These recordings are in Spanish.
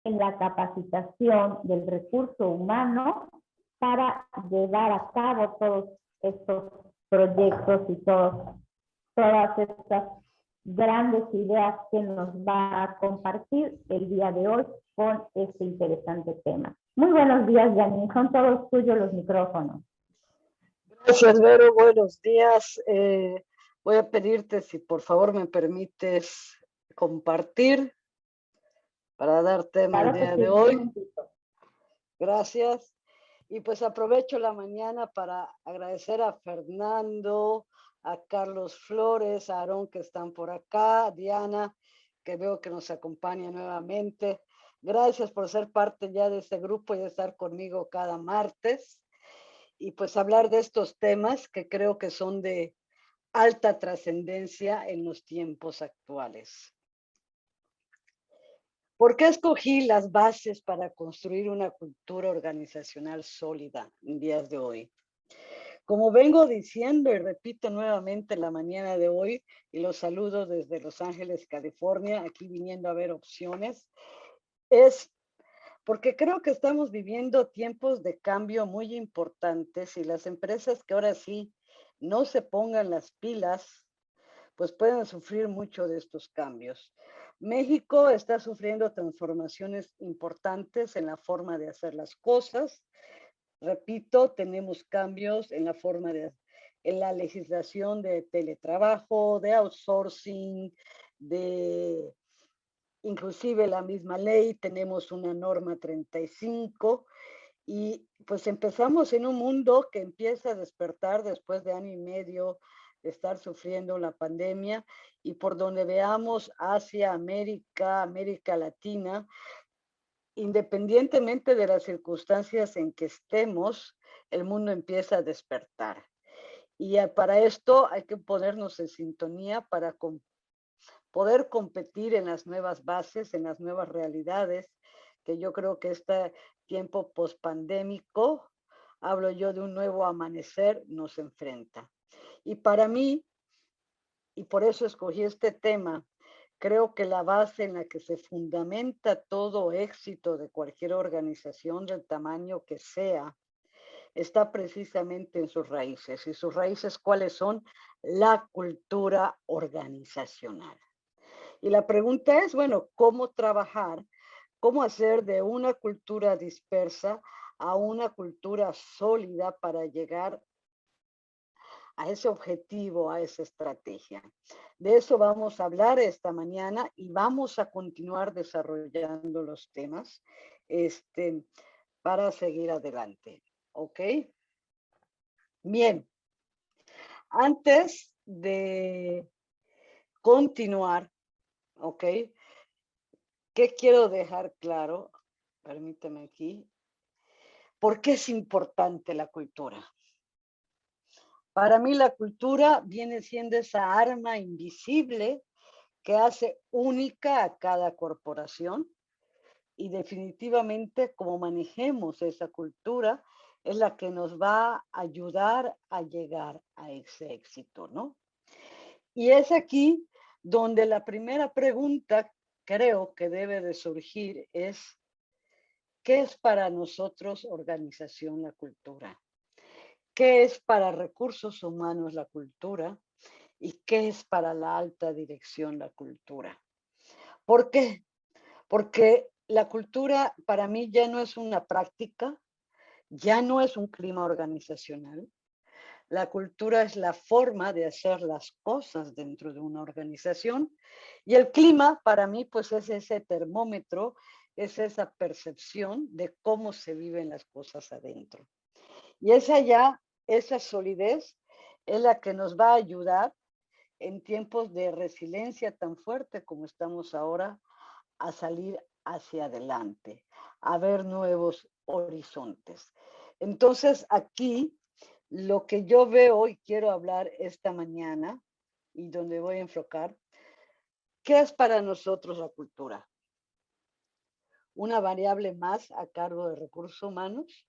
en la capacitación del recurso humano para llevar a cabo todos estos proyectos y todas estas grandes ideas que nos va a compartir el día de hoy con este interesante tema. Muy buenos días, Janine. Son todos tuyos los micrófonos. Gracias, Vero. Buenos días. Voy a pedirte si por favor me permites compartir para dar tema el día de hoy. Gracias. Y pues aprovecho la mañana para agradecer a Fernando, a Carlos Flores, a Aarón que están por acá, a Diana, que veo que nos acompaña nuevamente. Gracias por ser parte ya de este grupo y de estar conmigo cada martes. Y pues hablar de estos temas que creo que son de alta trascendencia en los tiempos actuales. ¿Por qué escogí las bases para construir una cultura organizacional sólida en días de hoy? Como vengo diciendo y repito nuevamente la mañana de hoy, y los saludo desde Los Ángeles, California, aquí viniendo a ver opciones, es porque creo que estamos viviendo tiempos de cambio muy importantes y las empresas que ahora sí no se pongan las pilas, pues pueden sufrir mucho de estos cambios. México está sufriendo transformaciones importantes en la forma de hacer las cosas. Repito, tenemos cambios en la forma en la legislación de teletrabajo, de outsourcing, de inclusive la misma ley, tenemos una norma 35 y pues empezamos en un mundo que empieza a despertar después de año y medio de estar sufriendo la pandemia y por donde veamos Asia, América, América Latina, independientemente de las circunstancias en que estemos, el mundo empieza a despertar. Y para esto hay que ponernos en sintonía para poder competir en las nuevas bases, en las nuevas realidades, que yo creo que este tiempo pospandémico, hablo yo de un nuevo amanecer, nos enfrenta. Y para mí, y por eso escogí este tema, creo que la base en la que se fundamenta todo éxito de cualquier organización del tamaño que sea, está precisamente en sus raíces. ¿Y sus raíces cuáles son? La cultura organizacional. Y la pregunta es, bueno, ¿cómo trabajar? ¿Cómo hacer de una cultura dispersa a una cultura sólida para llegar a ese objetivo, a esa estrategia? De eso vamos a hablar esta mañana y vamos a continuar desarrollando los temas para seguir adelante. ¿Ok? Bien. Antes de continuar, ¿ok? ¿Qué quiero dejar claro? Permíteme aquí. ¿Por qué es importante la cultura? Para mí la cultura viene siendo esa arma invisible que hace única a cada corporación y definitivamente como manejemos esa cultura es la que nos va a ayudar a llegar a ese éxito, ¿no? Y es aquí donde la primera pregunta creo que debe de surgir es, ¿qué es para nosotros organización la cultura? ¿Qué es para recursos humanos la cultura? ¿Y qué es para la alta dirección la cultura? ¿Por qué? Porque la cultura para mí ya no es una práctica, ya no es un clima organizacional. La cultura es la forma de hacer las cosas dentro de una organización y el clima para mí pues es ese termómetro, es esa percepción de cómo se viven las cosas adentro. Y esa solidez es la que nos va a ayudar en tiempos de resiliencia tan fuerte como estamos ahora a salir hacia adelante, a ver nuevos horizontes. Entonces aquí lo que yo veo y quiero hablar esta mañana y donde voy a enfocar, ¿qué es para nosotros la cultura? ¿Una variable más a cargo de recursos humanos?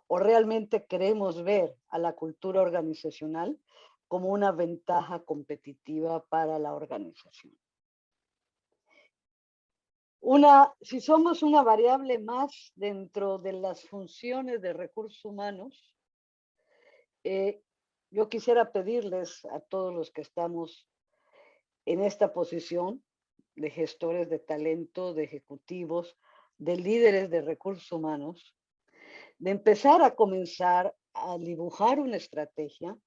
¿O realmente queremos ver a la cultura organizacional como una ventaja competitiva para la organización? Si somos una variable más dentro de las funciones de recursos humanos, yo quisiera pedirles a todos los que estamos en esta posición de gestores de talento, de ejecutivos, de líderes de recursos humanos, de empezar a comenzar a dibujar una estrategia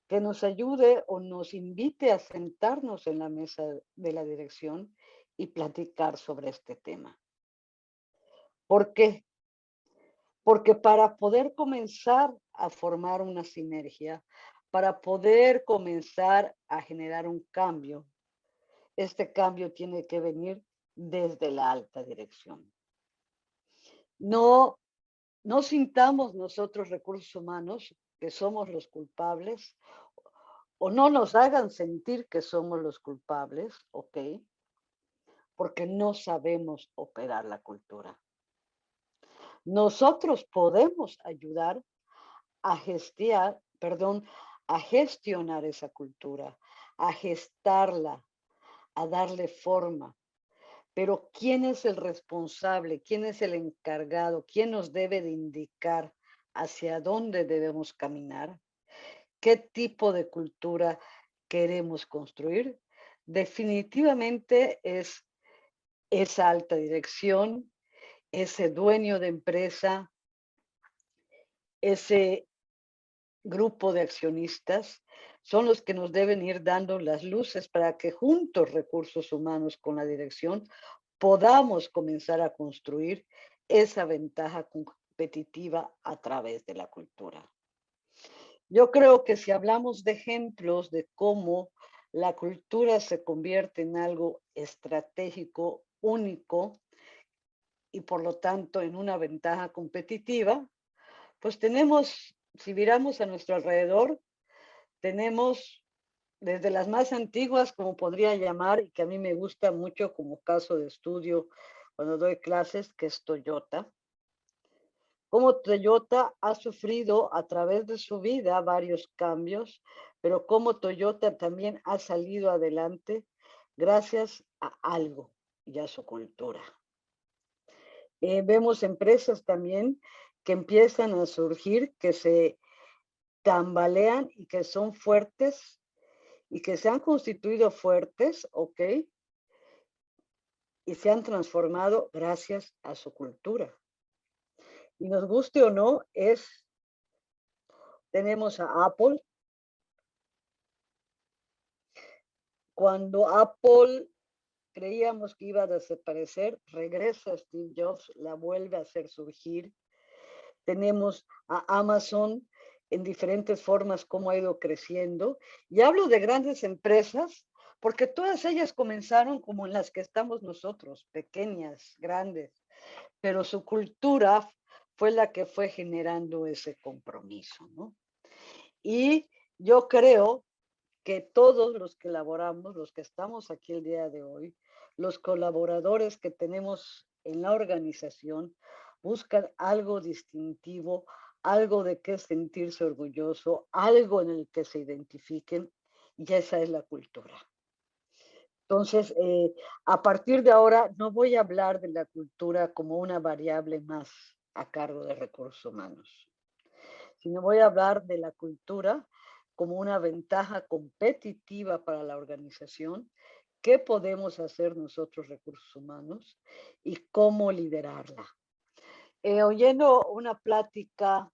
que nos ayude o nos invite a sentarnos en la mesa de la dirección y platicar sobre este tema. ¿Por qué? Porque para poder comenzar a formar una sinergia, para poder comenzar a generar un cambio, este cambio tiene que venir desde la alta dirección. No, no sintamos nosotros recursos humanos que somos los culpables o no nos hagan sentir que somos los culpables, ¿ok? Porque no sabemos operar la cultura. Nosotros podemos ayudar a gestionar esa cultura, a gestarla, a darle forma. Pero ¿quién es el responsable? ¿Quién es el encargado? ¿Quién nos debe de indicar hacia dónde debemos caminar? ¿Qué tipo de cultura queremos construir? Definitivamente es esa alta dirección, ese dueño de empresa, ese grupo de accionistas, son los que nos deben ir dando las luces para que juntos, recursos humanos con la dirección, podamos comenzar a construir esa ventaja competitiva a través de la cultura. Yo creo que si hablamos de ejemplos de cómo la cultura se convierte en algo estratégico, único y por lo tanto en una ventaja competitiva, pues tenemos, si miramos a nuestro alrededor, tenemos desde las más antiguas, como podría llamar, y que a mí me gusta mucho como caso de estudio cuando doy clases, que es Toyota. Cómo Toyota ha sufrido a través de su vida varios cambios, pero cómo Toyota también ha salido adelante gracias a algo y a su cultura. Vemos empresas también que empiezan a surgir, que se tambalean y que son fuertes y que se han constituido fuertes, ¿ok? Y se han transformado gracias a su cultura. Y nos guste o no, tenemos a Apple. Cuando Apple creíamos que iba a desaparecer, regresa Steve Jobs, la vuelve a hacer surgir. Tenemos a Amazon en diferentes formas, cómo ha ido creciendo. Y hablo de grandes empresas, porque todas ellas comenzaron como en las que estamos nosotros, pequeñas, grandes, pero su cultura fue la que fue generando ese compromiso, ¿no? Y yo creo que todos los que laboramos, los que estamos aquí el día de hoy, los colaboradores que tenemos en la organización, buscan algo distintivo, algo de qué sentirse orgulloso, algo en el que se identifiquen, y esa es la cultura. Entonces, a partir de ahora, no voy a hablar de la cultura como una variable más a cargo de recursos humanos, sino voy a hablar de la cultura como una ventaja competitiva para la organización, qué podemos hacer nosotros recursos humanos y cómo liderarla. Oyendo una plática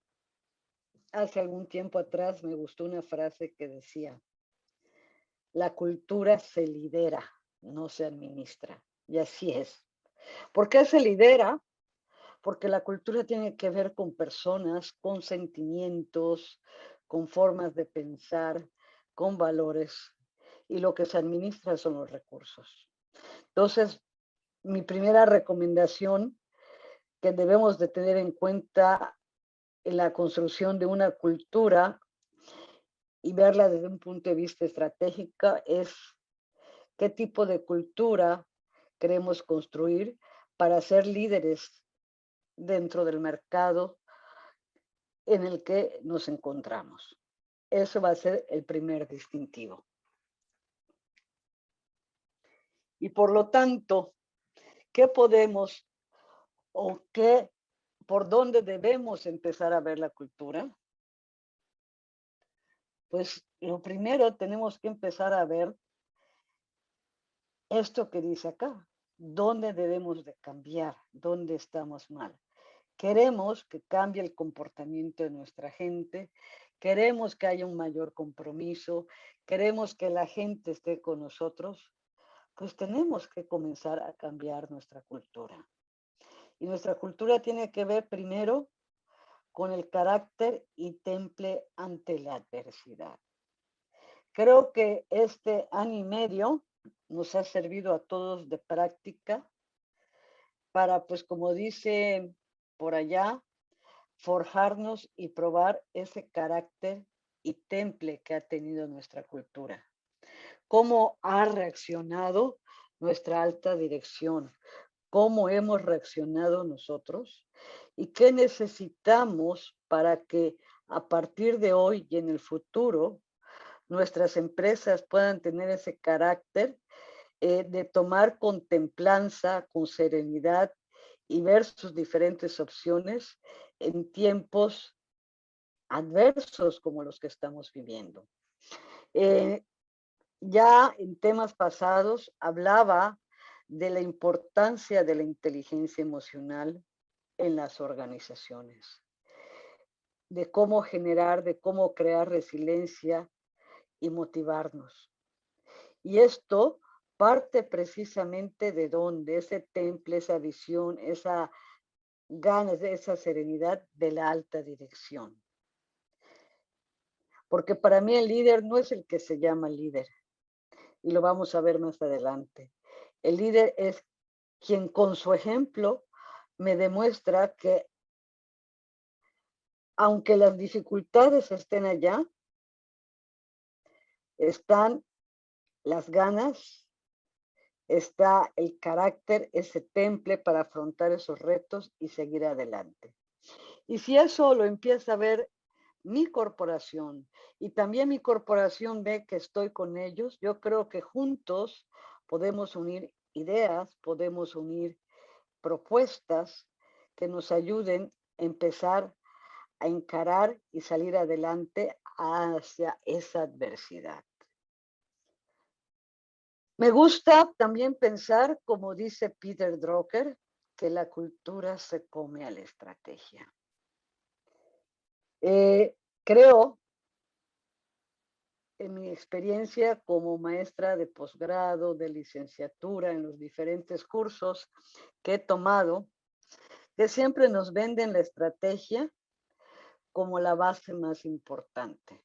hace algún tiempo atrás, me gustó una frase que decía, la cultura se lidera, no se administra. Y así es. ¿Por qué se lidera? Porque la cultura tiene que ver con personas, con sentimientos, con formas de pensar, con valores, y lo que se administra son los recursos. Entonces, mi primera recomendación que debemos de tener en cuenta en la construcción de una cultura y verla desde un punto de vista estratégico es qué tipo de cultura queremos construir para ser líderes dentro del mercado en el que nos encontramos. Eso va a ser el primer distintivo. Y por lo tanto, ¿qué podemos o qué, por dónde debemos empezar a ver la cultura? Pues lo primero tenemos que empezar a ver esto que dice acá, dónde debemos de cambiar, dónde estamos mal. Queremos que cambie el comportamiento de nuestra gente, queremos que haya un mayor compromiso, queremos que la gente esté con nosotros, pues tenemos que comenzar a cambiar nuestra cultura. Y nuestra cultura tiene que ver primero con el carácter y temple ante la adversidad. Creo que este año y medio nos ha servido a todos de práctica para, pues como dice por allá, forjarnos y probar ese carácter y temple que ha tenido nuestra cultura. Cómo ha reaccionado nuestra alta dirección, cómo hemos reaccionado nosotros y qué necesitamos para que a partir de hoy y en el futuro nuestras empresas puedan tener ese carácter de tomar con templanza, con serenidad y ver sus diferentes opciones en tiempos adversos como los que estamos viviendo. Ya en temas pasados hablaba de la importancia de la inteligencia emocional en las organizaciones, de cómo generar, de cómo crear resiliencia y motivarnos. Y esto parte precisamente de donde ese temple, esa visión, esa ganas, esa serenidad de la alta dirección. Porque para mí el líder no es el que se llama líder, y lo vamos a ver más adelante. El líder es quien con su ejemplo me demuestra que aunque las dificultades estén allá, están las ganas, está el carácter, ese temple para afrontar esos retos y seguir adelante. Y si eso lo empieza a ver mi corporación y también mi corporación ve que estoy con ellos, yo creo que juntos podemos unir ideas, podemos unir propuestas que nos ayuden a empezar a encarar y salir adelante hacia esa adversidad. Me gusta también pensar, como dice Peter Drucker, que la cultura se come a la estrategia. Creo, en mi experiencia como maestra de posgrado, de licenciatura, en los diferentes cursos que he tomado, que siempre nos venden la estrategia como la base más importante.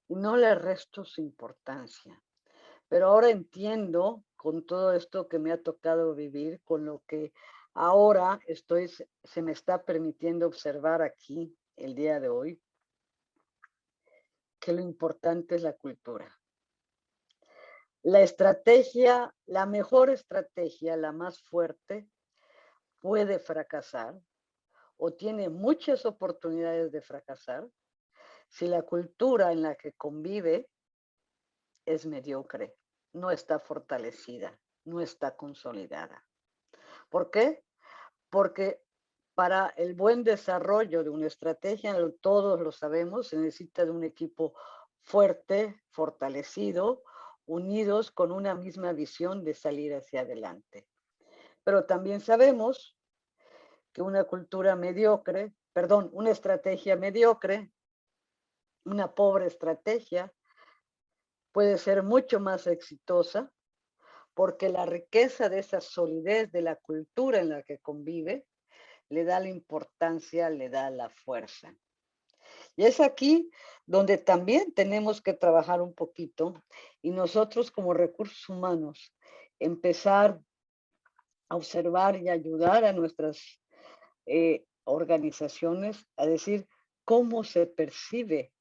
Y no le resto su importancia. Pero ahora entiendo con todo esto que me ha tocado vivir, con lo que ahora se me está permitiendo observar aquí el día de hoy, que lo importante es la cultura. La estrategia, la mejor estrategia, la más fuerte, puede fracasar o tiene muchas oportunidades de fracasar si la cultura en la que convive es mediocre, no está fortalecida, no está consolidada. ¿Por qué? Porque para el buen desarrollo de una estrategia, todos lo sabemos, se necesita de un equipo fuerte, fortalecido, unidos con una misma visión de salir hacia adelante. Pero también sabemos que una estrategia mediocre, una pobre estrategia, puede ser mucho más exitosa porque la riqueza de esa solidez de la cultura en la que convive le da la importancia, le da la fuerza. Y es aquí donde también tenemos que trabajar un poquito y nosotros como recursos humanos empezar a observar y ayudar a nuestras organizaciones a decir cómo se percibe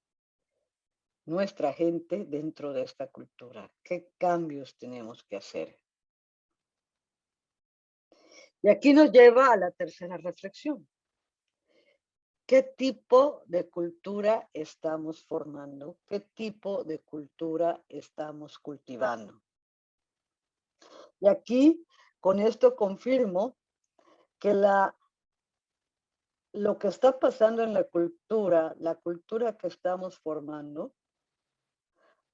nuestra gente dentro de esta cultura, qué cambios tenemos que hacer. Y aquí nos lleva a la tercera reflexión. ¿Qué tipo de cultura estamos formando? ¿Qué tipo de cultura estamos cultivando? Y aquí Con esto confirmo que lo que está pasando en la cultura que estamos formando,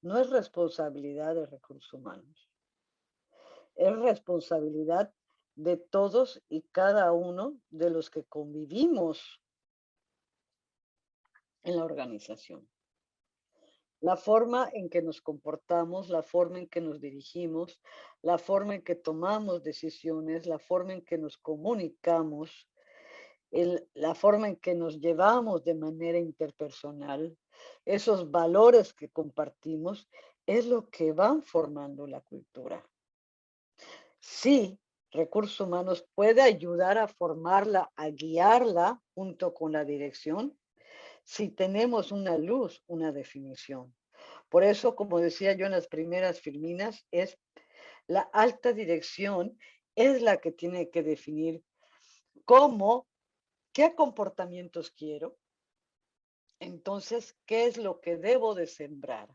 no es responsabilidad de recursos humanos. Es responsabilidad de todos y cada uno de los que convivimos en la organización. La forma en que nos comportamos, la forma en que nos dirigimos, la forma en que tomamos decisiones, la forma en que nos comunicamos, la forma en que nos llevamos de manera interpersonal, esos valores que compartimos, es lo que van formando la cultura. Sí, recursos humanos puede ayudar a formarla, a guiarla junto con la dirección, si tenemos una luz, una definición. Por eso, como decía yo en las primeras filminas, es la alta dirección es la que tiene que definir cómo, qué comportamientos quiero, entonces, qué es lo que debo de sembrar,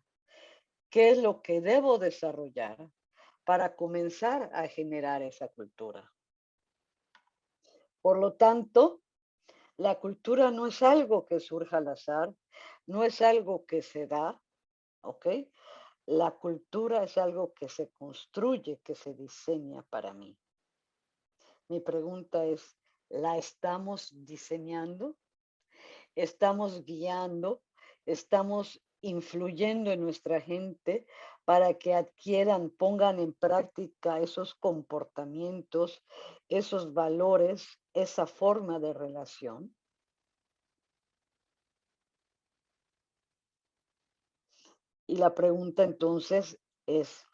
qué es lo que debo desarrollar para comenzar a generar esa cultura. Por lo tanto, la cultura no es algo que surja al azar, no es algo que se da, ¿ok? La cultura es algo que se construye, que se diseña para mí. Mi pregunta es, ¿la estamos diseñando? ¿Estamos guiando? ¿Estamos influyendo en nuestra gente para que adquieran, pongan en práctica esos comportamientos, esos valores, esa forma de relación? Y la pregunta entonces es,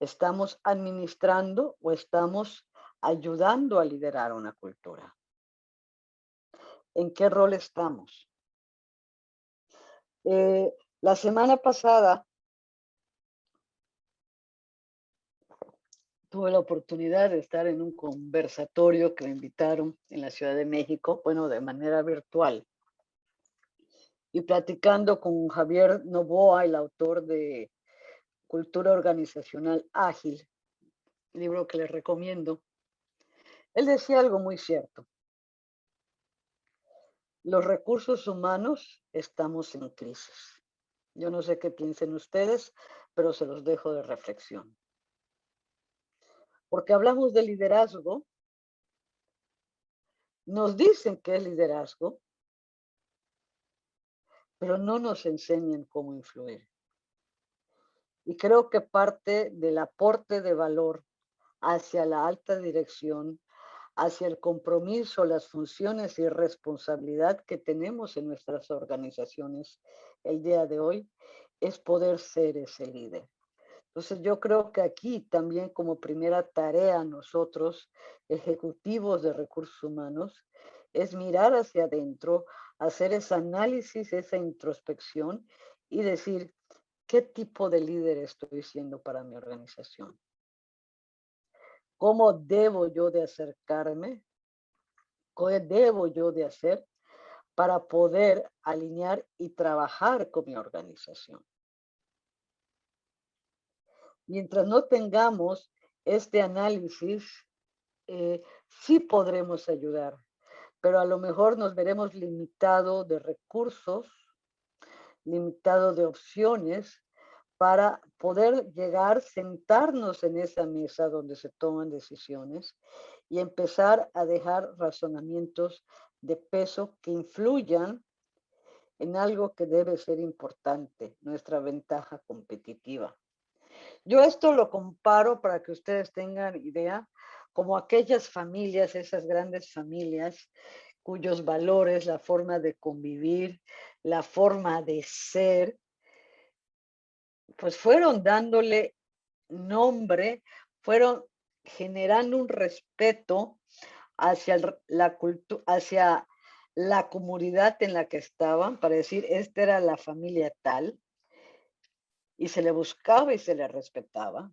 ¿estamos administrando o estamos ayudando a liderar una cultura? ¿En qué rol estamos? La semana pasada tuve la oportunidad de estar en un conversatorio que me invitaron en la Ciudad de México, bueno, de manera virtual, y platicando con Javier Novoa, el autor de Cultura Organizacional Ágil, libro que les recomiendo. Él decía algo muy cierto. Los recursos humanos estamos en crisis. Yo no sé qué piensen ustedes, pero se los dejo de reflexión. Porque hablamos de liderazgo, nos dicen que es liderazgo, pero no nos enseñan cómo influir. Y creo que parte del aporte de valor hacia la alta dirección, hacia el compromiso, las funciones y responsabilidad que tenemos en nuestras organizaciones el día de hoy, es poder ser ese líder. Entonces yo creo que aquí también como primera tarea nosotros, ejecutivos de recursos humanos, es mirar hacia adentro, hacer ese análisis, esa introspección y decir, ¿qué tipo de líder estoy siendo para mi organización? ¿Cómo debo yo de acercarme? ¿Qué debo yo de hacer para poder alinear y trabajar con mi organización? Mientras no tengamos este análisis, sí podremos ayudar, pero a lo mejor nos veremos limitado de recursos, limitado de opciones para poder llegar, sentarnos en esa mesa donde se toman decisiones y empezar a dejar razonamientos de peso que influyan en algo que debe ser importante, nuestra ventaja competitiva. Yo esto lo comparo para que ustedes tengan idea, como aquellas familias, esas grandes familias, cuyos valores, la forma de convivir, la forma de ser, pues fueron dándole nombre, fueron generando un respeto hacia hacia la comunidad en la que estaban, para decir, esta era la familia tal, y se le buscaba y se le respetaba.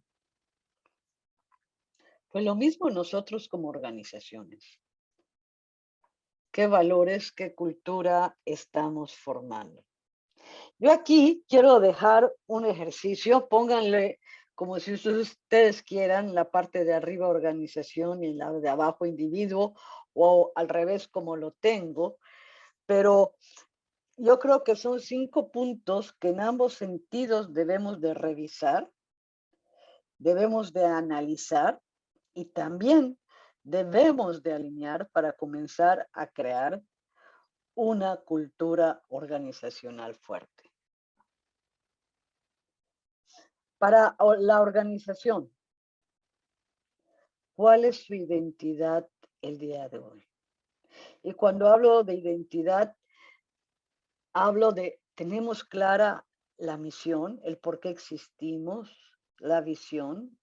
Pues lo mismo nosotros como organizaciones. ¿Qué valores, qué cultura estamos formando? Yo aquí quiero dejar un ejercicio, pónganle como si ustedes quieran, la parte de arriba organización y la de abajo individuo, o al revés como lo tengo, pero yo creo que son 5 puntos que en ambos sentidos debemos de revisar, debemos de analizar y también debemos de alinear para comenzar a crear una cultura organizacional fuerte. Para la organización, ¿cuál es su identidad el día de hoy? Y cuando hablo de identidad, hablo de, tenemos clara la misión, el por qué existimos, la visión,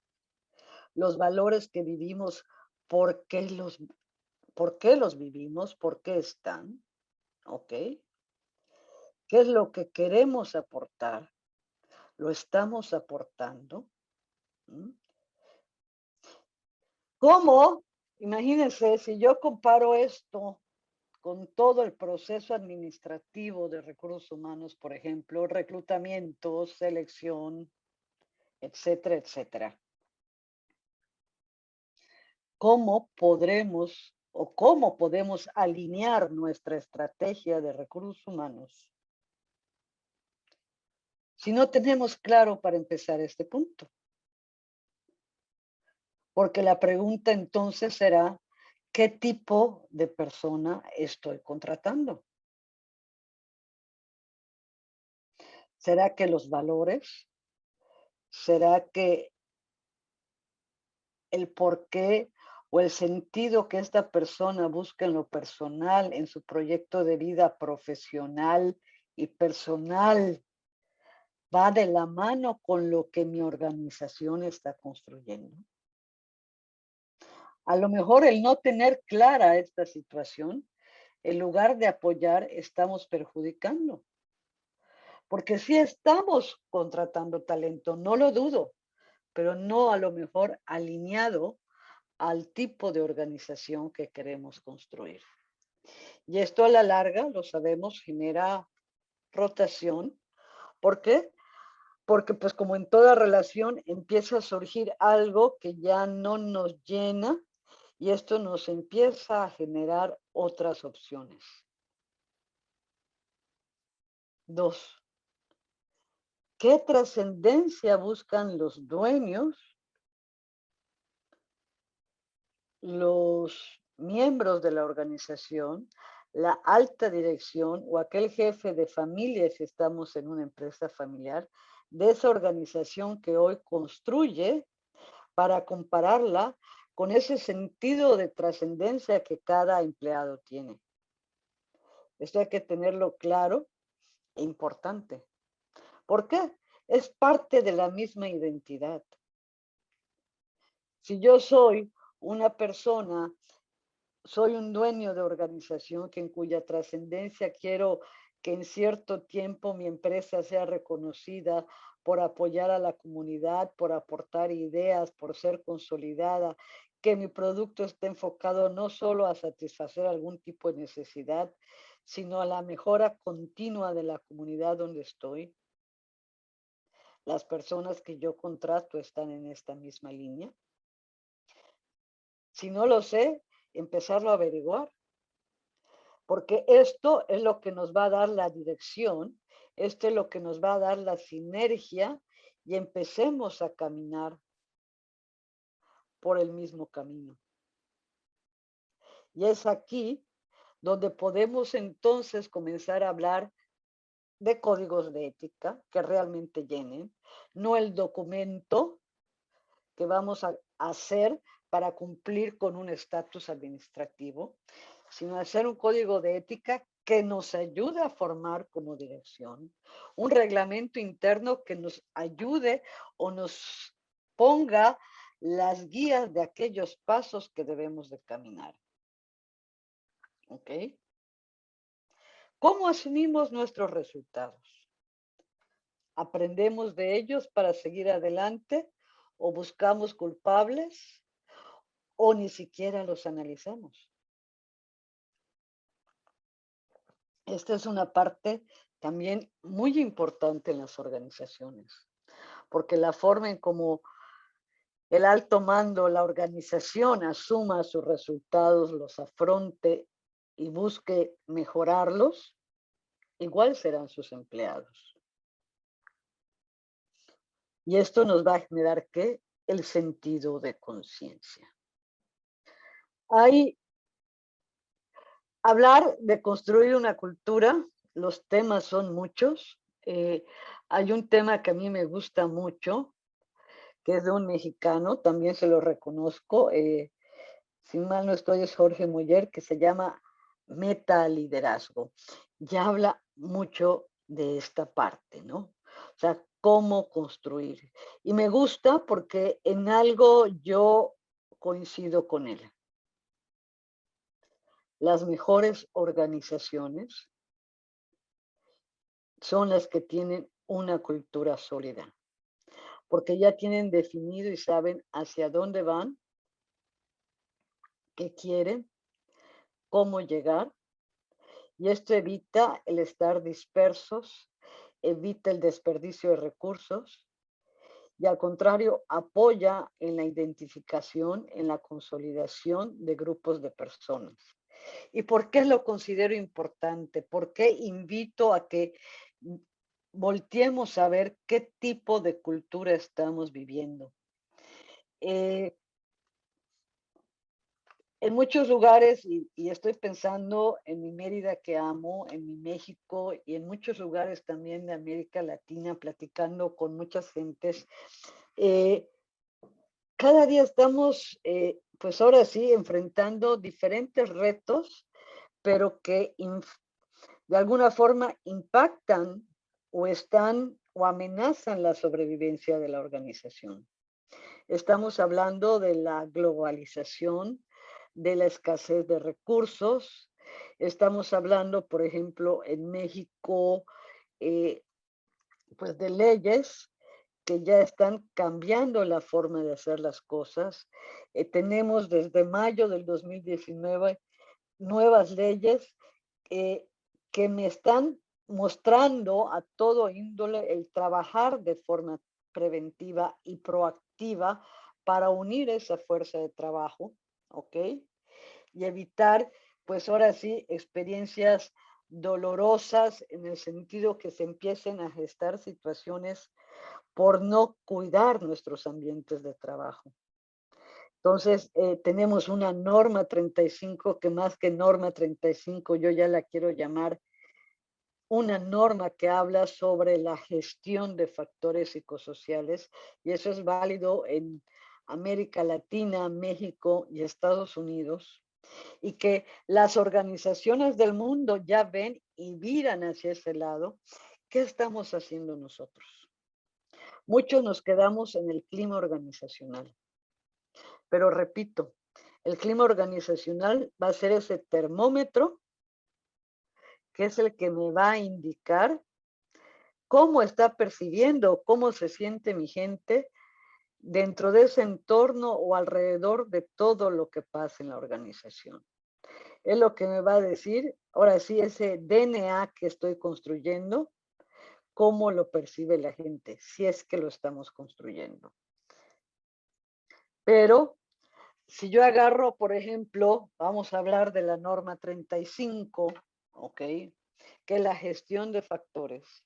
los valores que vivimos, por qué los vivimos, por qué están, ¿ok? ¿Qué es lo que queremos aportar? ¿Lo estamos aportando? ¿Mm? ¿Cómo? Imagínense, si yo comparo esto con todo el proceso administrativo de recursos humanos, por ejemplo, reclutamiento, selección, etcétera, etcétera. ¿Cómo podremos o cómo podemos alinear nuestra estrategia de recursos humanos si no tenemos claro para empezar este punto? Porque la pregunta entonces será, ¿qué tipo de persona estoy contratando? ¿Será que los valores? ¿Será que el por qué o el sentido que esta persona busca en lo personal, en su proyecto de vida profesional y personal, va de la mano con lo que mi organización está construyendo? A lo mejor el no tener clara esta situación, en lugar de apoyar, estamos perjudicando. Porque sí estamos contratando talento, no lo dudo, pero no a lo mejor alineado al tipo de organización que queremos construir. Y esto a la larga, lo sabemos, genera rotación. ¿Por qué? Porque pues como en toda relación empieza a surgir algo que ya no nos llena y esto nos empieza a generar otras opciones. 2. ¿Qué trascendencia buscan los dueños, los miembros de la organización, la alta dirección o aquel jefe de familia, si estamos en una empresa familiar, de esa organización que hoy construye, para compararla con ese sentido de trascendencia que cada empleado tiene? Esto hay que tenerlo claro e importante. ¿Por qué? Es parte de la misma identidad. Si yo soy una persona, soy un dueño de organización en cuya trascendencia quiero que en cierto tiempo mi empresa sea reconocida por apoyar a la comunidad, por aportar ideas, por ser consolidada, que mi producto esté enfocado no solo a satisfacer algún tipo de necesidad, sino a la mejora continua de la comunidad donde estoy. Las personas que yo contrato están en esta misma línea. Si no lo sé, empezarlo a averiguar, porque esto es lo que nos va a dar la dirección, esto es lo que nos va a dar la sinergia y empecemos a caminar por el mismo camino. Y es aquí donde podemos entonces comenzar a hablar de códigos de ética que realmente llenen, no el documento que vamos a hacer para cumplir con un estatus administrativo, sino hacer un código de ética que nos ayude a formar como dirección, un reglamento interno que nos ayude o nos ponga las guías de aquellos pasos que debemos de caminar. ¿Ok? ¿Cómo asumimos nuestros resultados? ¿Aprendemos de ellos para seguir adelante o buscamos culpables o ni siquiera los analizamos? Esta es una parte también muy importante en las organizaciones, porque la forma en cómo el alto mando, la organización asuma sus resultados, los afronte y busque mejorarlos, igual serán sus empleados. Y esto nos va a generar, ¿qué? El sentido de conciencia. Hay hablar de construir una cultura, los temas son muchos. Hay un tema que a mí me gusta mucho, que es de un mexicano, también se lo reconozco, si mal no estoy, es Jorge Muller, que se llama Metaliderazgo. Ya habla mucho de esta parte, ¿no? O sea, cómo construir. Y me gusta porque en algo yo coincido con él. Las mejores organizaciones son las que tienen una cultura sólida, porque ya tienen definido y saben hacia dónde van, qué quieren, cómo llegar, y esto evita el estar dispersos, evita el desperdicio de recursos y al contrario apoya en la identificación, en la consolidación de grupos de personas. ¿Y por qué lo considero importante? ¿Por qué invito a que volteemos a ver qué tipo de cultura estamos viviendo? En muchos lugares, y estoy pensando en mi Mérida que amo, en mi México y en muchos lugares también de América Latina, platicando con muchas gentes, cada día estamos, pues ahora sí, enfrentando diferentes retos, pero que de alguna forma impactan o están o amenazan la sobrevivencia de la organización. Estamos hablando de la globalización, de la escasez de recursos. Estamos hablando, por ejemplo, en México, pues de leyes que ya están cambiando la forma de hacer las cosas. Tenemos desde mayo del 2019 nuevas leyes que me están mostrando a todo índole el trabajar de forma preventiva y proactiva para unir esa fuerza de trabajo, ¿ok? Y evitar, pues ahora sí, experiencias dolorosas en el sentido que se empiecen a gestar situaciones por no cuidar nuestros ambientes de trabajo. Entonces, tenemos una norma 35, que más que norma 35, yo ya la quiero llamar una norma que habla sobre la gestión de factores psicosociales, y eso es válido en América Latina, México y Estados Unidos, y que las organizaciones del mundo ya ven y miran hacia ese lado. ¿Qué estamos haciendo nosotros? Muchos nos quedamos en el clima organizacional, pero repito, el clima organizacional va a ser ese termómetro que es el que me va a indicar cómo está percibiendo, cómo se siente mi gente dentro de ese entorno o alrededor de todo lo que pasa en la organización. Es lo que me va a decir, ahora sí, ese DNA que estoy construyendo, cómo lo percibe la gente, si es que lo estamos construyendo. Pero si yo agarro, por ejemplo, vamos a hablar de la norma 35, ¿ok? Que es la gestión de factores.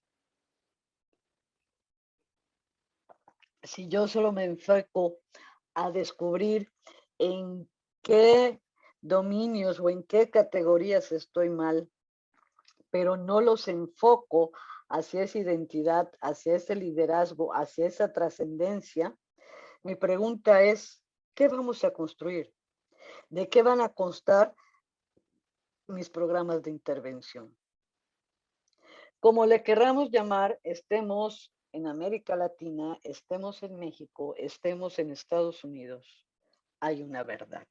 Si yo solo me enfoco a descubrir en qué dominios o en qué categorías estoy mal, pero no los enfoco hacia esa identidad, hacia ese liderazgo, hacia esa trascendencia, mi pregunta es, ¿qué vamos a construir? ¿De qué van a constar mis programas de intervención? Como le querramos llamar, estemos en América Latina, estemos en México, estemos en Estados Unidos, hay una verdad.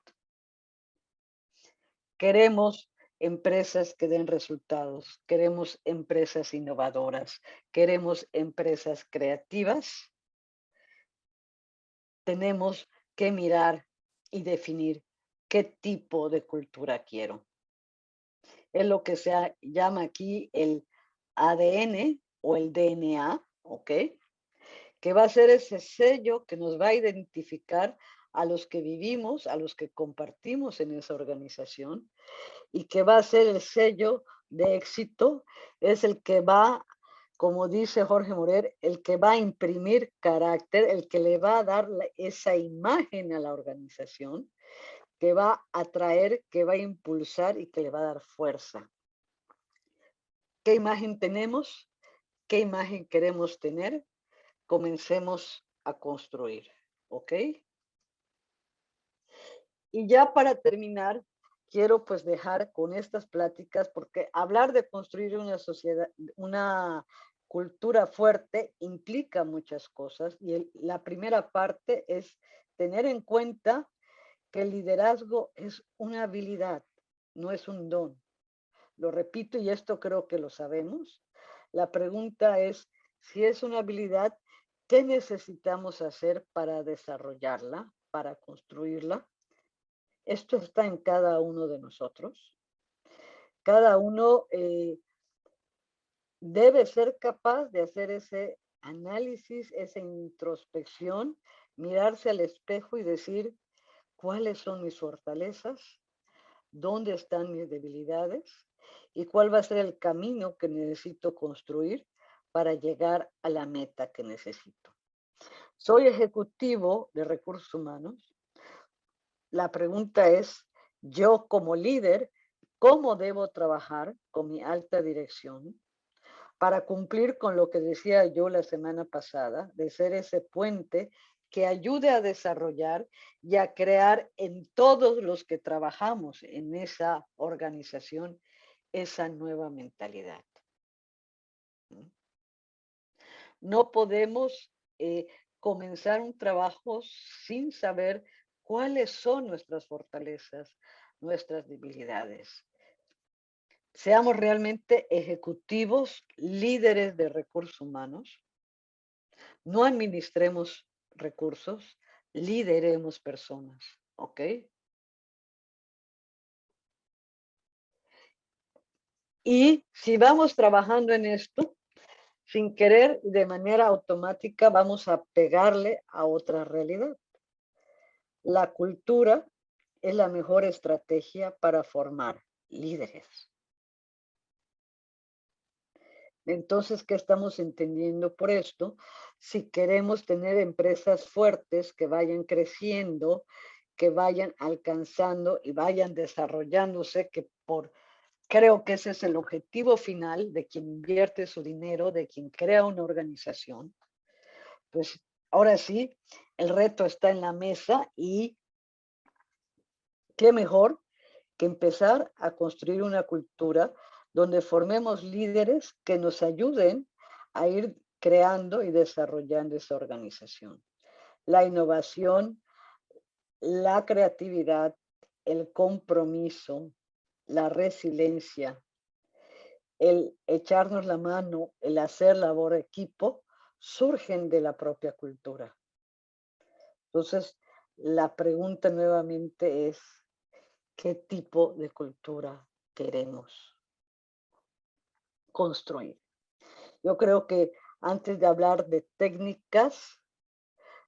Queremos empresas que den resultados, queremos empresas innovadoras, queremos empresas creativas. Tenemos que mirar y definir qué tipo de cultura quiero. Es lo que se llama aquí el ADN o el DNA, ¿ok? Que que va a ser ese sello que nos va a identificar a los que vivimos, a los que compartimos en esa organización, y que va a ser el sello de éxito, es el que va, como dice Jorge Morer, el que va a imprimir carácter, el que le va a dar esa imagen a la organización, que va a atraer, que va a impulsar y que le va a dar fuerza. ¿Qué imagen tenemos? ¿Qué imagen queremos tener? Comencemos a construir, ¿ok? Y ya para terminar, quiero pues dejar con estas pláticas, porque hablar de construir una sociedad, una cultura fuerte implica muchas cosas, y la primera parte es tener en cuenta que el liderazgo es una habilidad, no es un don. Lo repito y esto creo que lo sabemos. La pregunta es, si es una habilidad, ¿qué necesitamos hacer para desarrollarla, para construirla? Esto está en cada uno de nosotros. Cada uno debe ser capaz de hacer ese análisis, esa introspección, mirarse al espejo y decir, ¿cuáles son mis fortalezas? ¿Dónde están mis debilidades? ¿Y cuál va a ser el camino que necesito construir para llegar a la meta que necesito? Soy ejecutivo de recursos humanos. La pregunta es, yo como líder, ¿cómo debo trabajar con mi alta dirección para cumplir con lo que decía yo la semana pasada, de ser ese puente que ayude a desarrollar y a crear en todos los que trabajamos en esa organización esa nueva mentalidad? No podemos comenzar un trabajo sin saber cuáles son nuestras fortalezas, nuestras debilidades. Seamos realmente ejecutivos, líderes de recursos humanos. No administremos recursos, lideremos personas, ¿ok? Y si vamos trabajando en esto, sin querer, de manera automática, vamos a pegarle a otra realidad. La cultura es la mejor estrategia para formar líderes. Entonces, ¿qué estamos entendiendo por esto? Si queremos tener empresas fuertes que vayan creciendo, que vayan alcanzando y vayan desarrollándose, creo que ese es el objetivo final de quien invierte su dinero, de quien crea una organización. Pues ahora sí, el reto está en la mesa y qué mejor que empezar a construir una cultura donde formemos líderes que nos ayuden a ir creando y desarrollando esa organización. La innovación, la creatividad, el compromiso, la resiliencia, el echarnos la mano, el hacer labor equipo, surgen de la propia cultura. Entonces, la pregunta nuevamente es, ¿qué tipo de cultura queremos construir? Yo creo que antes de hablar de técnicas,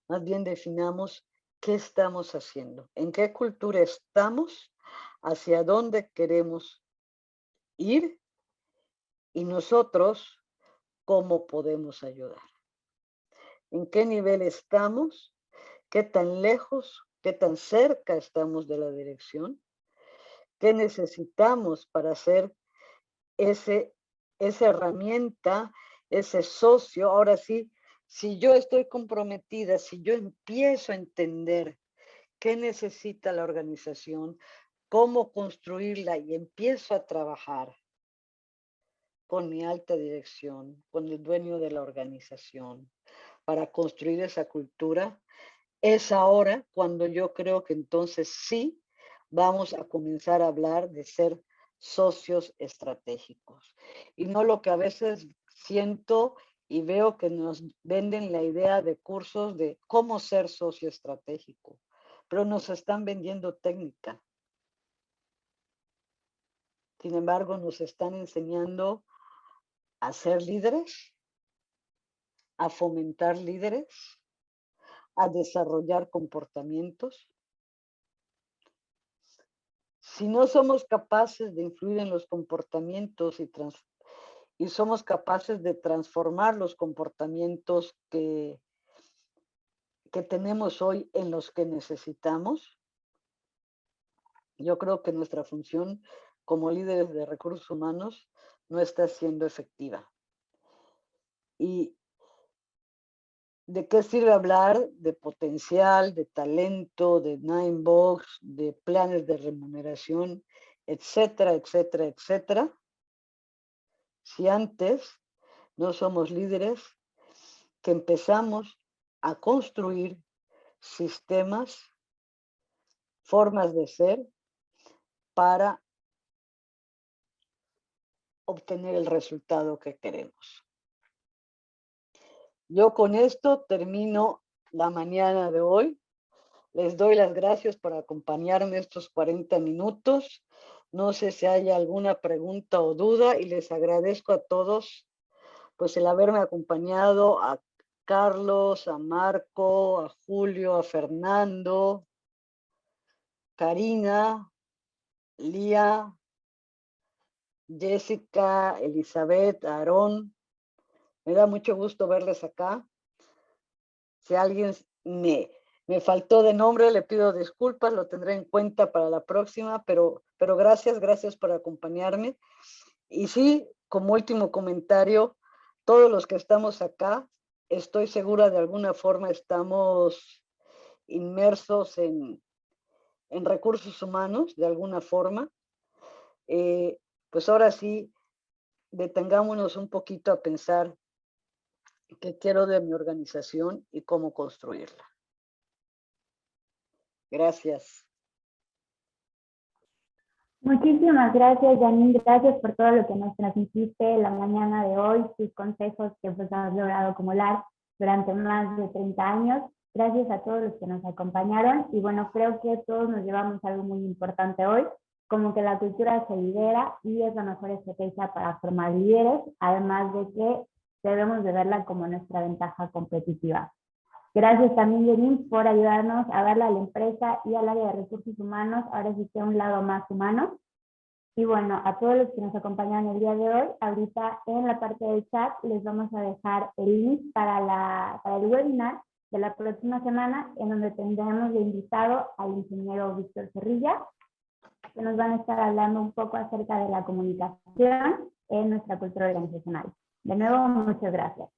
más bien definamos qué estamos haciendo, en qué cultura estamos, hacia dónde queremos ir y nosotros cómo podemos ayudar. ¿En qué nivel estamos? ¿Qué tan lejos, qué tan cerca estamos de la dirección? ¿Qué necesitamos para hacer esa herramienta, ese socio? Ahora sí, si yo estoy comprometida, si yo empiezo a entender qué necesita la organización, cómo construirla y empiezo a trabajar con mi alta dirección, con el dueño de la organización, para construir esa cultura, es ahora cuando yo creo que entonces sí vamos a comenzar a hablar de ser socios estratégicos. Y no lo que a veces siento y veo que nos venden la idea de cursos de cómo ser socio estratégico, pero nos están vendiendo técnica. Sin embargo, nos están enseñando a ser líderes, a fomentar líderes, a desarrollar comportamientos. Si no somos capaces de influir en los comportamientos y somos capaces de transformar los comportamientos que tenemos hoy en los que necesitamos, yo creo que nuestra función como líderes de recursos humanos no está siendo efectiva. ¿Y de qué sirve hablar de potencial, de talento, de Nine Box, de planes de remuneración, etcétera, etcétera, etcétera? Si antes no somos líderes que empezamos a construir sistemas, formas de ser para obtener el resultado que queremos. Yo con esto termino la mañana de hoy. Les doy las gracias por acompañarme estos 40 minutos. No sé si hay alguna pregunta o duda y les agradezco a todos pues el haberme acompañado, a Carlos, a Marco, a Julio, a Fernando, Karina, Lía, Jessica, Elizabeth, Aarón. Me da mucho gusto verles acá. Si alguien me faltó de nombre, le pido disculpas, lo tendré en cuenta para la próxima, pero gracias por acompañarme. Y sí, como último comentario, todos los que estamos acá, estoy segura de alguna forma estamos inmersos en recursos humanos, de alguna forma. Pues ahora sí, detengámonos un poquito a pensar qué quiero de mi organización y cómo construirla. Gracias. Muchísimas gracias, Janine. Gracias por todo lo que nos transmitiste la mañana de hoy, tus consejos que pues has logrado acumular durante más de 30 años. Gracias a todos los que nos acompañaron y bueno, creo que todos nos llevamos algo muy importante hoy, como que la cultura se lidera y es la mejor estrategia para formar líderes, además de que debemos de verla como nuestra ventaja competitiva. Gracias también, Janine, por ayudarnos a darle a la empresa y al área de recursos humanos, ahora sí que un lado más humano. Y bueno, a todos los que nos acompañan el día de hoy, ahorita en la parte del chat les vamos a dejar el link para el webinar de la próxima semana, en donde tendremos de invitado al ingeniero Víctor Cerrilla, que nos van a estar hablando un poco acerca de la comunicación en nuestra cultura organizacional. De nuevo, muchas gracias.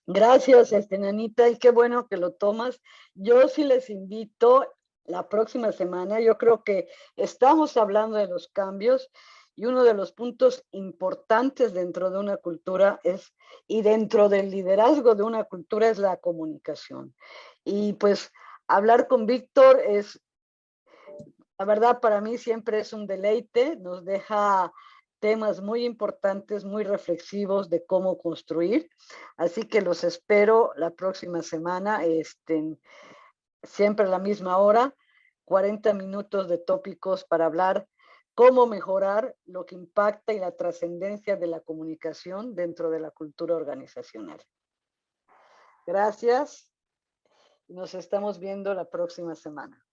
Gracias, Nanita, y qué bueno que lo tomas. Yo sí les invito la próxima semana. Yo creo que estamos hablando de los cambios y uno de los puntos importantes dentro de una cultura y dentro del liderazgo de una cultura es la comunicación. Y pues hablar con Víctor la verdad, para mí siempre es un deleite, nos deja temas muy importantes, muy reflexivos de cómo construir. Así que los espero la próxima semana, siempre a la misma hora, 40 minutos de tópicos para hablar cómo mejorar lo que impacta y la trascendencia de la comunicación dentro de la cultura organizacional. Gracias. Nos estamos viendo la próxima semana.